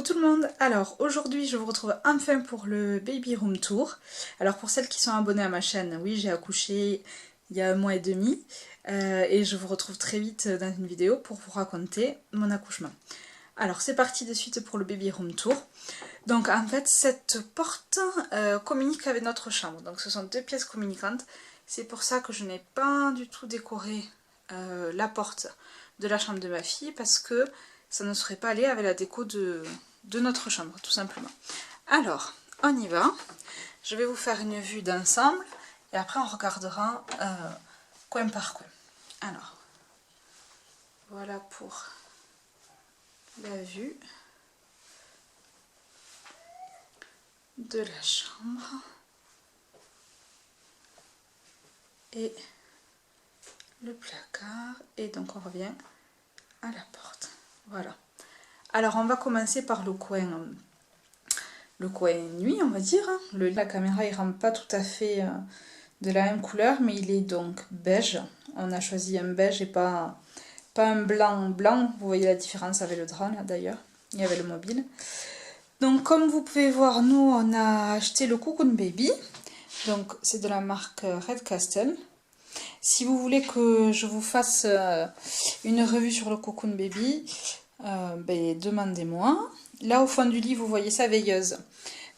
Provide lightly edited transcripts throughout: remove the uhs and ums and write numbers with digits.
tout le monde. Alors aujourd'hui je vous retrouve enfin pour le baby room tour. Alors pour celles qui sont abonnées à ma chaîne, oui j'ai accouché il y a 1 mois et demi et je vous retrouve très vite dans une vidéo pour vous raconter mon accouchement. Alors c'est parti de suite pour le baby room tour. Donc en fait cette porte communique avec notre chambre, donc ce sont deux pièces communicantes. C'est pour ça que je n'ai pas du tout décoré la porte de la chambre de ma fille parce que ça ne serait pas allé avec la déco de notre chambre, tout simplement. Alors, on y va. Je vais vous faire une vue d'ensemble et après on regardera coin par coin. Alors, voilà pour la vue de la chambre. Et le placard. Et donc on revient à la porte. Voilà. Alors on va commencer par le coin nuit, on va dire. La caméra il rend pas tout à fait de la même couleur, mais il est donc beige. On a choisi un beige et pas un blanc blanc. Vous voyez la différence avec le drap là d'ailleurs, et avec le mobile. Donc comme vous pouvez voir, nous on a acheté le Cocoon Baby. Donc c'est de la marque Red Castle. Si vous voulez que je vous fasse une revue sur le Cocoon Baby, ben, demandez-moi. Là au fond du lit vous voyez sa veilleuse.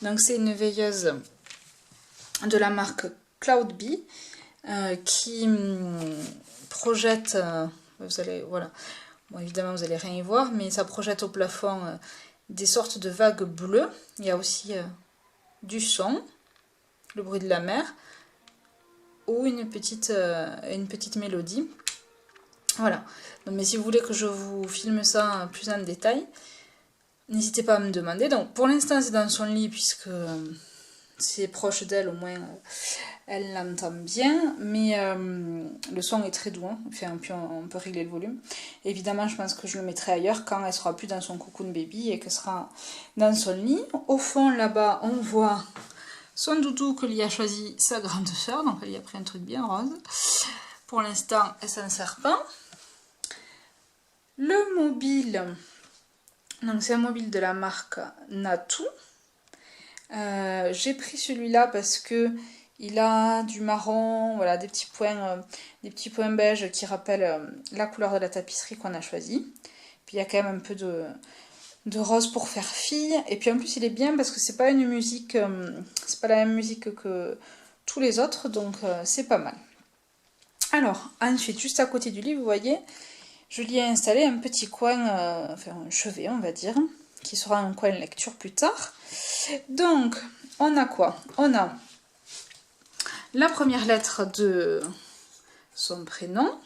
Donc c'est une veilleuse de la marque Cloud Bee qui projette, vous allez, voilà, bon, évidemment vous n'allez rien y voir, mais ça projette au plafond des sortes de vagues bleues. Il y a aussi du son, le bruit de la mer, ou une petite mélodie. Voilà. Donc, mais si vous voulez que je vous filme ça plus en détail, n'hésitez pas à me demander. Donc pour l'instant c'est dans son lit puisque c'est proche d'elle, au moins elle l'entend bien, mais le son est très doux, hein. Enfin, puis on peut régler le volume. Évidemment je pense que je le mettrai ailleurs quand elle sera plus dans son Cocoon Baby et qu'elle sera dans son lit. Au fond là-bas on voit son doudou que lui a choisi sa grande soeur, donc elle y a pris un truc bien rose. Pour l'instant elle s'en sert pas. Le mobile, donc c'est un mobile de la marque Natu. J'ai pris celui-là parce que il a du marron, voilà, des petits points beige qui rappellent la couleur de la tapisserie qu'on a choisie. Puis il y a quand même un peu de rose pour faire fille. Et puis en plus il est bien parce que c'est pas une musique, c'est pas la même musique que tous les autres, donc c'est pas mal. Alors ensuite, juste à côté du lit, vous voyez, je lui ai installé un petit coin, enfin un chevet on va dire, qui sera un coin lecture plus tard. Donc on a quoi? On a la première lettre de son prénom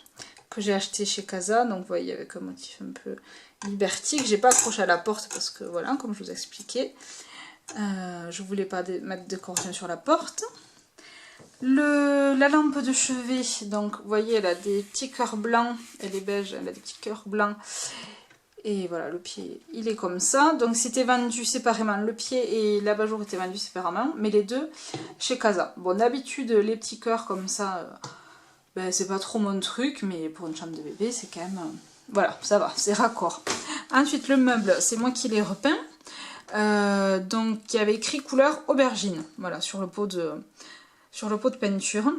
que j'ai acheté chez Casa, donc vous voyez avec un motif un peu Liberty, que j'ai pas accroché à la porte parce que voilà, comme je vous expliquais, je voulais pas mettre de décoration sur la porte. La lampe de chevet, donc vous voyez elle a des petits cœurs blancs, elle est beige, elle a des petits cœurs blancs. Et voilà, le pied, il est comme ça. Donc c'était vendu séparément, le pied et l'abat-jour étaient vendus séparément, mais les deux chez Casa. Bon, d'habitude, les petits cœurs comme ça, ben, c'est pas trop mon truc, mais pour une chambre de bébé, c'est quand même... voilà, ça va, c'est raccord. Ensuite, le meuble, c'est moi qui l'ai repeint. Donc, il y avait écrit couleur aubergine, voilà, sur le pot de peinture.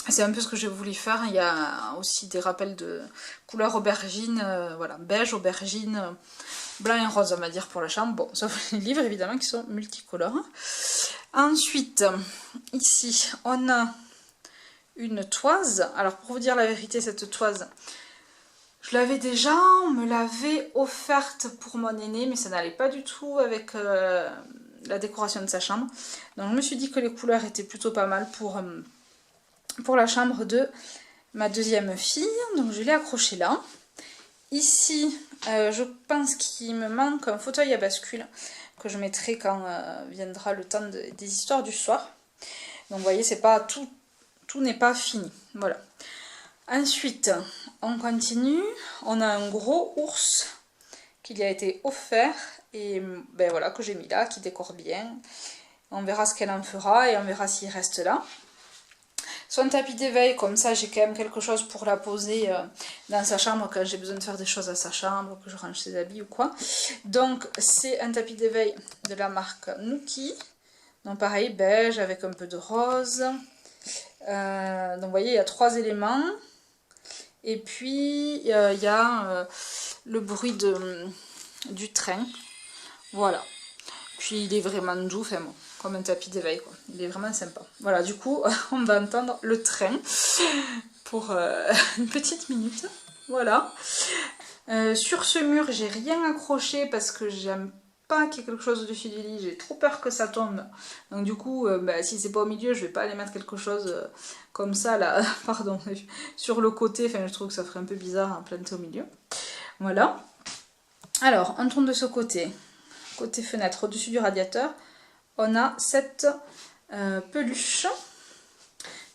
C'est un peu ce que j'ai voulu faire. Il y a aussi des rappels de couleur aubergine, voilà, beige, aubergine, blanc et rose, on va dire, pour la chambre. Bon, sauf les livres, évidemment, qui sont multicolores. Ensuite, ici, on a une toise. Alors, pour vous dire la vérité, cette toise, je l'avais déjà, on me l'avait offerte pour mon aîné, mais ça n'allait pas du tout avec la décoration de sa chambre. Donc, je me suis dit que les couleurs étaient plutôt pas mal pour la chambre de ma deuxième fille, donc je l'ai accroché là. Ici, je pense qu'il me manque un fauteuil à bascule que je mettrai quand viendra le temps des histoires du soir. Donc vous voyez, c'est pas tout n'est pas fini. Voilà. Ensuite, on continue. On a un gros ours qui lui a été offert et ben voilà, que j'ai mis là, qui décore bien. On verra ce qu'elle en fera et on verra s'il reste là. son tapis d'éveil, comme ça j'ai quand même quelque chose pour la poser dans sa chambre quand j'ai besoin de faire des choses à sa chambre, que je range ses habits ou quoi. Donc c'est un tapis d'éveil de la marque Nuki. Donc pareil, beige avec un peu de rose. Donc vous voyez, il y a 3 éléments. Et puis il y a le bruit du train. Voilà. Puis il est vraiment doux, enfin bon, comme un tapis d'éveil quoi. Il est vraiment sympa. Voilà, du coup, on va entendre le train pour une petite minute. Voilà. Sur ce mur, j'ai rien accroché parce que j'aime pas qu'il y ait quelque chose au-dessus du lit. J'ai trop peur que ça tombe. Donc du coup, si c'est pas au milieu, je vais pas aller mettre quelque chose comme ça là, pardon, sur le côté. Enfin, je trouve que ça ferait un peu bizarre à planter au milieu. Voilà. Alors, on tourne de ce côté. Côté fenêtre, au-dessus du radiateur, on a cette peluche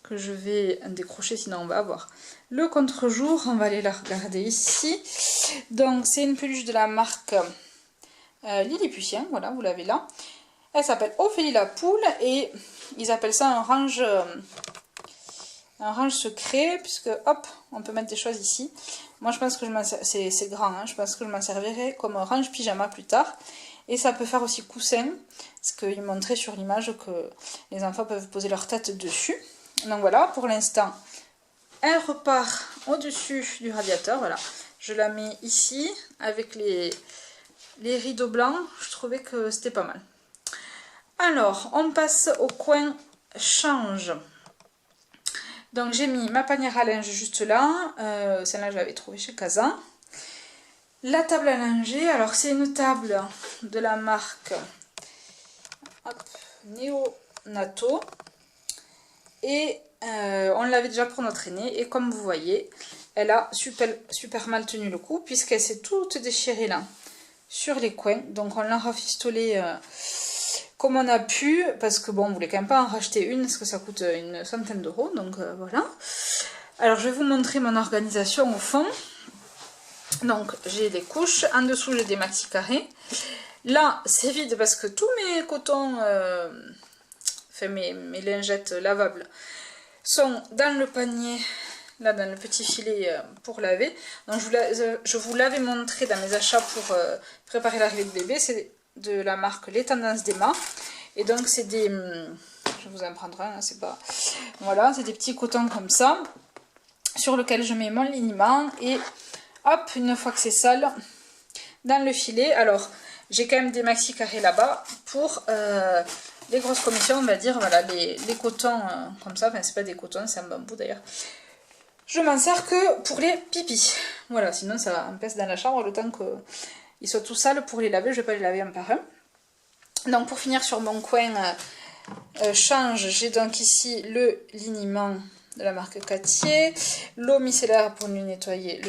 que je vais décrocher, sinon on va avoir le contre-jour. On va aller la regarder ici. Donc c'est une peluche de la marque Lilliputien, voilà, vous l'avez là. Elle s'appelle Ophélie la poule et ils appellent ça un range secret, puisque hop, on peut mettre des choses ici. Moi je pense que c'est grand, hein, je pense que je m'en servirai comme un range pyjama plus tard. Et ça peut faire aussi coussin, parce qu'il montrait sur l'image que les enfants peuvent poser leur tête dessus. Donc voilà, pour l'instant, elle repart au-dessus du radiateur. Voilà, je la mets ici avec les rideaux blancs. Je trouvais que c'était pas mal. Alors, on passe au coin change. Donc j'ai mis ma panière à linge juste là. Celle-là, je l'avais trouvée chez Casa. La table à langer, alors c'est une table de la marque Neonato et on l'avait déjà pour notre aîné et comme vous voyez, elle a super mal tenu le coup puisqu'elle s'est toute déchirée là sur les coins. Donc on l'a rafistolée comme on a pu parce que bon, on voulait quand même pas en racheter une parce que ça coûte une centaine d'euros. Donc voilà. Alors je vais vous montrer mon organisation au fond. Donc j'ai des couches, en dessous j'ai des maxi carrés. Là c'est vide parce que tous mes cotons, enfin mes lingettes lavables sont dans le panier, là dans le petit filet pour laver. Donc je vous l'avais montré dans mes achats pour préparer l'arrivée de bébé, c'est de la marque Les Tendances d'Emma. Et donc c'est des, je vais vous en prendre un, hein, c'est pas, voilà, c'est des petits cotons comme ça, sur lequel je mets mon liniment et hop, une fois que c'est sale, dans le filet. Alors, j'ai quand même des maxi carrés là-bas pour les grosses commissions, on va dire. Voilà, les cotons comme ça. Enfin, c'est pas des cotons, c'est un bambou d'ailleurs. Je m'en sers que pour les pipis. Voilà, sinon ça empêche dans la chambre le temps qu'ils soient tout sales pour les laver. Je vais pas les laver un par un. Donc, pour finir sur mon coin change, j'ai donc ici le liniment de la marque Cattier, l'eau micellaire pour lui nettoyer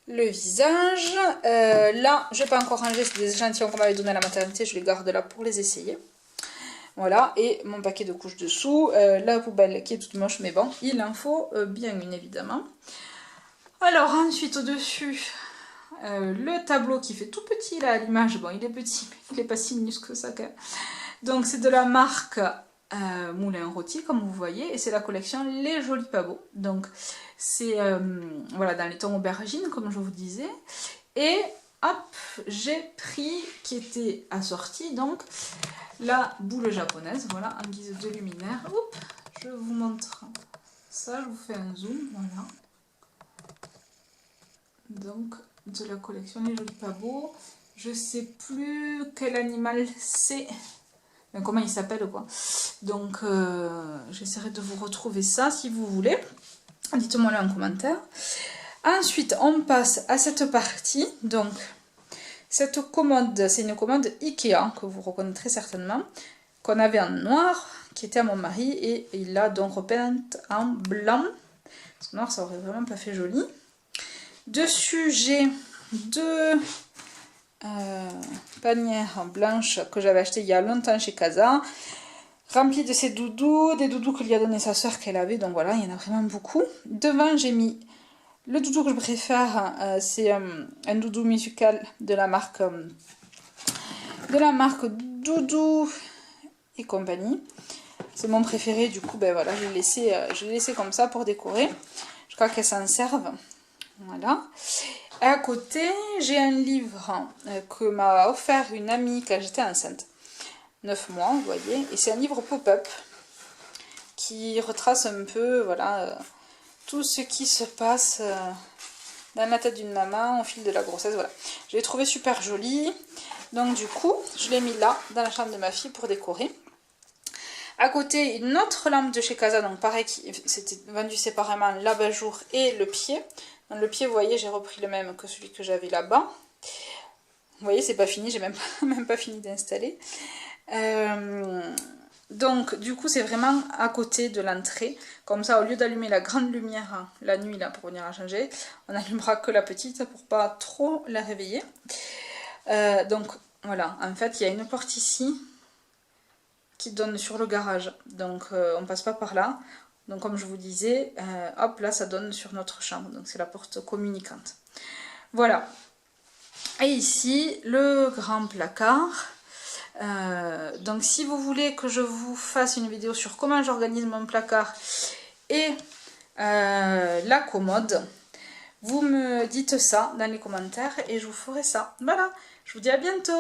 le visage. Là, je n'ai pas encore rangé, c'est des échantillons qu'on m'avait donné à la maternité, je les garde là pour les essayer. Voilà, et mon paquet de couches dessous, la poubelle qui est toute moche, mais bon, il en faut bien une évidemment. Alors ensuite au-dessus, le tableau qui fait tout petit là à l'image, bon il est petit, mais il n'est pas si minuscule que ça quand même. Donc c'est de la marque Moulin Rôti comme vous voyez et c'est la collection Les Jolis Pas Beaux. Donc c'est voilà, dans les tons aubergines comme je vous disais. Et hop, j'ai pris qui était assorti donc la boule japonaise, voilà, en guise de luminaire. Oups, je vous montre ça, je vous fais un zoom, voilà. Donc de la collection Les Jolis Pas Beaux. Je sais plus quel animal c'est. Comment il s'appelle quoi. Donc j'essaierai de vous retrouver ça si vous voulez. Dites-moi là en commentaire. Ensuite on passe à cette partie. Donc cette commode, c'est une commode Ikea que vous reconnaîtrez certainement. Qu'on avait en noir, qui était à mon mari. Et il l'a donc repeinte en blanc. Parce que noir ça aurait vraiment pas fait joli. Dessus j'ai deux panière blanche que j'avais acheté il y a longtemps chez Casa, remplie de ses doudous, des doudous que lui a donné sa soeur qu'elle avait, donc voilà, il y en a vraiment beaucoup. Devant j'ai mis le doudou que je préfère, c'est un doudou musical de la marque Doudou et compagnie. C'est mon préféré, du coup, ben voilà, je l'ai laissé comme ça pour décorer. Je crois qu'elle s'en serve. Voilà. À côté, j'ai un livre que m'a offert une amie quand j'étais enceinte. 9 mois, vous voyez. Et c'est un livre pop-up qui retrace un peu, voilà, tout ce qui se passe dans la tête d'une maman au fil de la grossesse. Voilà. Je l'ai trouvé super joli. Donc du coup, je l'ai mis là, dans la chambre de ma fille pour décorer. À côté, une autre lampe de chez Casa, donc pareil, c'était vendu séparément, l'abat-jour et le pied. Dans le pied, vous voyez, j'ai repris le même que celui que j'avais là-bas. Vous voyez, c'est pas fini, j'ai même pas fini d'installer. Donc, du coup, c'est vraiment à côté de l'entrée. Comme ça, au lieu d'allumer la grande lumière hein, la nuit, là, pour venir la changer, on n'allumera que la petite pour pas trop la réveiller. Donc, voilà, en fait, il y a une porte ici qui donne sur le garage. Donc, on passe pas par là. Donc, comme je vous disais, hop, là, ça donne sur notre chambre. Donc, c'est la porte communicante. Voilà. Et ici, le grand placard. Donc, si vous voulez que je vous fasse une vidéo sur comment j'organise mon placard et la commode, vous me dites ça dans les commentaires et je vous ferai ça. Voilà, je vous dis à bientôt.